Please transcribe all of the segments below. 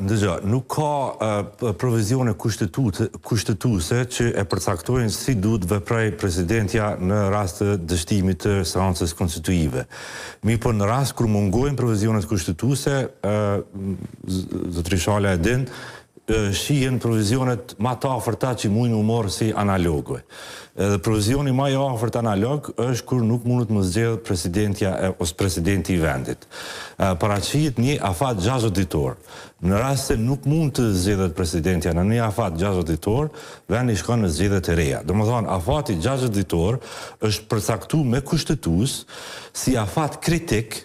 Ndëgja, nuk ka provizione kushtetuese që e përcaktojnë si duhet veprej presidentja në rast të dështimit të seancës konstituive. Mi po në rast kur mungojnë provizionet kushtetuese, zotëri Shala e din, shihen provizionet ma të afërta që mujnë u morë si analogve. Edhe provizioni ma i afërt analog është kur nuk mundet më zgjedhë presidentja ose presidenti i vendit. Paraqitet një afat 60 ditor. Në rast se nuk mund të zgjedhet presidentja në një afat 60 ditor, vendi shkon në zgjedhjet e reja. Domethënë, afati 60 ditor është përcaktuar me kushtetues si afat kritik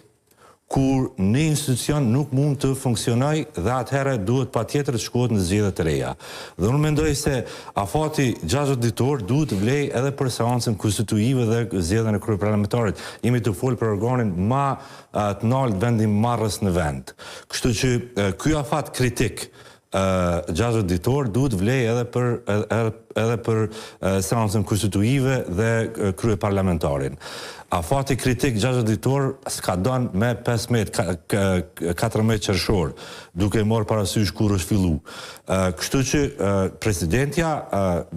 kur një institucion nuk mund të funksionoj dhe atëherë duhet patjetër të shkohet në zgjedhjet e reja. Dhe unë mendoj se afati 60 ditor duhet vlej edhe për seancën konstituive dhe zgjedhjen e kryeparlamentarit. Jemi të folë për organin më të lartë vendimmarrës në vend. Kështu që ky afat kritik 60 ditor duhet vlej edhe për seancën konstituive dhe kryeparlamentarin. Afati kritik 60 ditor s'ka don me 14 qershor, duke marrë parasysh kur është fillu. Kështu që presidentja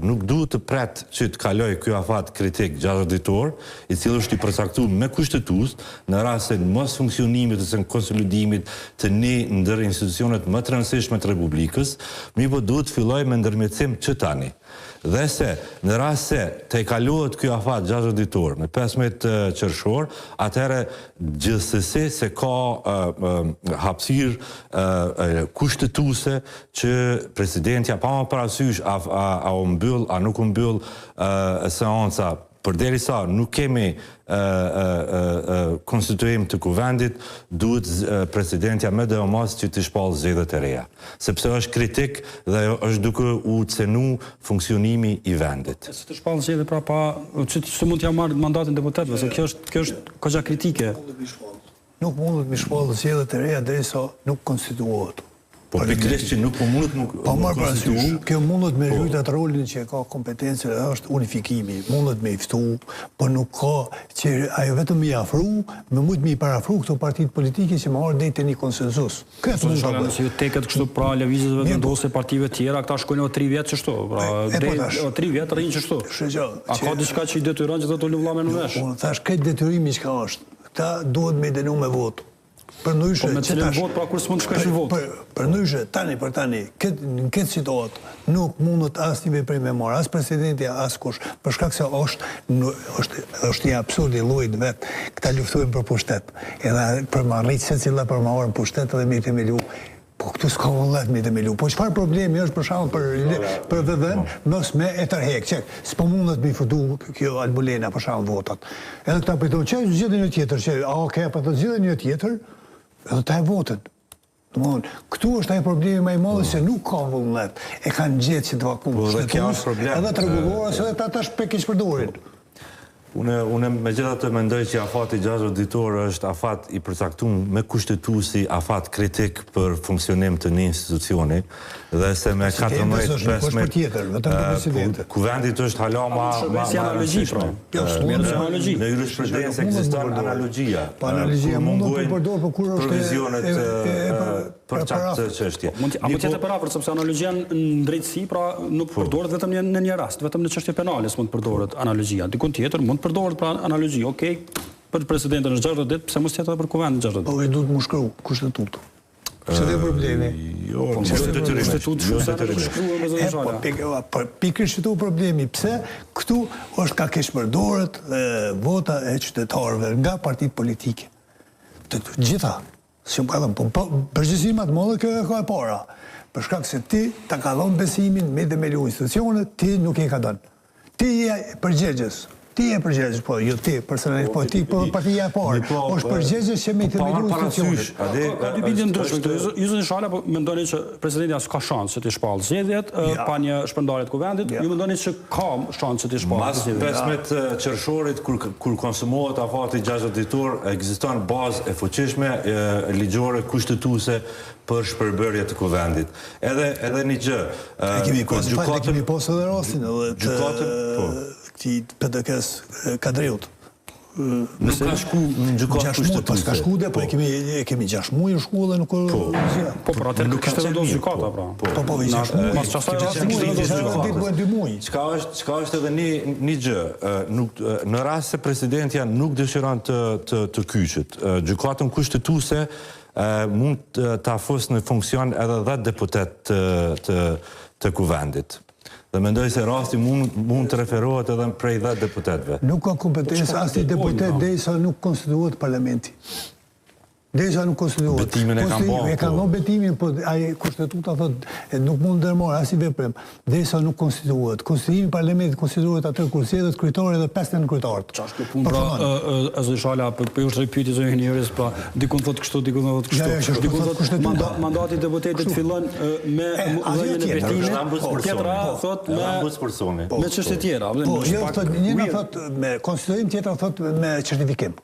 nuk duhet të pret që të kaloj ky afat kritik 60 ditor, i cili është i përcaktuar me kushtetues në rast se mos funksionimit ose konsolidimit të një ndër institucionet më të rëndësishme të Republikës, mirëpo duhet filloj me ndërmjetësim që tani. Dhe se në rast se të i kalohet ky afat 60 ditor me 15 qershor, atëherë gjithsesi se ka hapësirë kushtetuese që presidentja pa më parasysh a u mbyll, a nuk u mbyll seanca. Përderisa nuk kemi konstituim të kuvendit, duhet presidentja me deomas që të shpallë zgjedhjet e reja. Sepse është kritik dhe është duke u cenu funksionimi i vendit. Se të shpallë zgjedhje pra pa, që mund t'ja marrë mandatin deputetëve, se kjo është kogja kritike. Nuk mundet mi shpallë zgjedhjet e reja derisa nuk konstituohet. Po pikërisht që nuk mundet nuk konstituohet. Kjo mundet me rrit atë rolin që ka kompetencë dhe është unifikimi. Mundet me i ftu, por nuk ka që ajo vetëm i afru, me mund me i parafru këto partit politike që më arë dhejtë të një konsensus. Këtë mund të bëjë. Se ju teket kështu pra lëvizjeve të ndosë partive tjera, këta shkojnë o 3 vjetë qështu. O 3 vjetë rrinë qështu. A ka diçka që i detyron që të të luvla me në vesh? Unë thash këtë detyrimi që ka është. Këta duhet me denu me votu. Po me cilin vot, pra kur s'mund të shkojsh në vot? Përndryshe, tani për tani, në këtë situatë nuk mundet asë një veprim me marë, asë presidentja, asë kush, për shkak se është një absurd i llojit vetë, këta luftojnë për pushtet, edhe për ma rritë se cila për ma orën pushtet edhe me i themelu. Po këtu s'ka vëllet me i themelu. Po çfarë problemi është për shembull për VVN, mos me e tërhek, çek, s'po mundet me i futu kjo Albulena për shembull votat. Edhe këta priton çaj zgjedhjen një tjetër, që okay, po të zgjedhjen një tjetër, edhe ta e votën. Këtu është ai problemi më i madh se nuk ka vullnet. E kanë gjetë që të vakumë edhe të rregullora se ata tash pe keq përdorin. Unë megjithatë mendoj që afati 60 ditor është afat i përcaktuar me kushtetuesi, afat kritik për funksionim të një institucioni dhe se me 14-15 kuvendit është hala ma analogji pra. Në jurisprudencë ekziston analogjia. Po analogjia mund të përdor për kur është provizionet për çfarë çështje. A mund të jetë për afër sepse analogjia në drejtësi pra nuk përdoret vetëm në një rast, vetëm në çështje penale s'mund të përdoret analogjia. Dikun tjetër mund të përdoret pra analogji. Okej, për presidentën në 60 ditë, pse mos jetë edhe për kuvendin në 60 ditë? Po i duhet më shkruaj kushtetutë. Që dhe problemi. Jo, pikërisht këtu problemi. Pse? Këtu është ka keq përdoret vota e qytetarëve nga partitë politike. Të gjitha. Përgjegjësimat më dhe kjo e ka e para. Për shkak se ti ta ka dhënë besimin me themelu institucionet, ti nuk e ka dhënë. Ti je përgjegjës. Ti e përgjegjës, po, jo ti, personalisht, po ti, po partia e parë, është përgjegjës që me i themelu institucionet. Ka dy bindje ndryshme. Ju zëni Shala, po mendoni që presidentja s'ka shansë që t'i shpallë zgjedhjet, pa një shpërndarje të kuvendit, ju mendoni që ka shansë që t'i shpallë zgjedhjet. Mas 15 qershorit, kur konsumohet afati 60 ditor, ekziston bazë e fuqishme ligjore kushtetuese për shpërbërje të kuvendit. Edhe një gjë. Kemi posë edhe rastin edhe të këti PDK-s Kadriut. Nuk ka shku në gjykatë kushtetuese. Pas ka shku dhe, po e kemi 6 muaj në shku dhe nuk Po, pra atë nuk kishte vendosur gjykata, pra. Po, Pas çfarë rasti kishte vendosur gjykata? 2 muaj. Çka është edhe një gjë, në rast se presidentja nuk dëshiron të kyçet, gjykatën kushtetuese mund ta fusë në funksion edhe 10 deputet të kuvendit. Dhe mendoj se rasti mund të referohet edhe prej 10 deputetëve. Nuk ka kompetencë asnjë deputet derisa nuk konstituohet parlamenti. Derisa nuk konstituohet. Betimin e kanë bërë. E kanë dhënë betimin, po ai kushtetuta thotë nuk mund të ndërmarrë asnjë veprëm derisa nuk konstituohet. Konstituimi i parlamentit konstituohet atë kur sjellet kryetari dhe 5 kryetarët. Çfarë është kjo punë pra Azishala për ju është pyetje zonë inxhinieris, pra dikun thotë kështu, dikun thotë kështu. Dikun thotë mandati i deputetit fillon me dhënien e betimit, tjetra thotë me çështje tjera. Po, njëra thotë me konstituim, tjetra thotë me certifikim.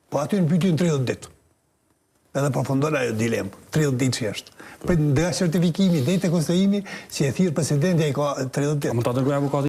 Po aty në pyetjen 30 ditë. Edhe përfundon ajo dilemë, 30 ditë që është. Për nga certifikimi, deri te konstituimi, si e thirr presidenti ai ka 30 ditë. Mund ta dërgoj avokati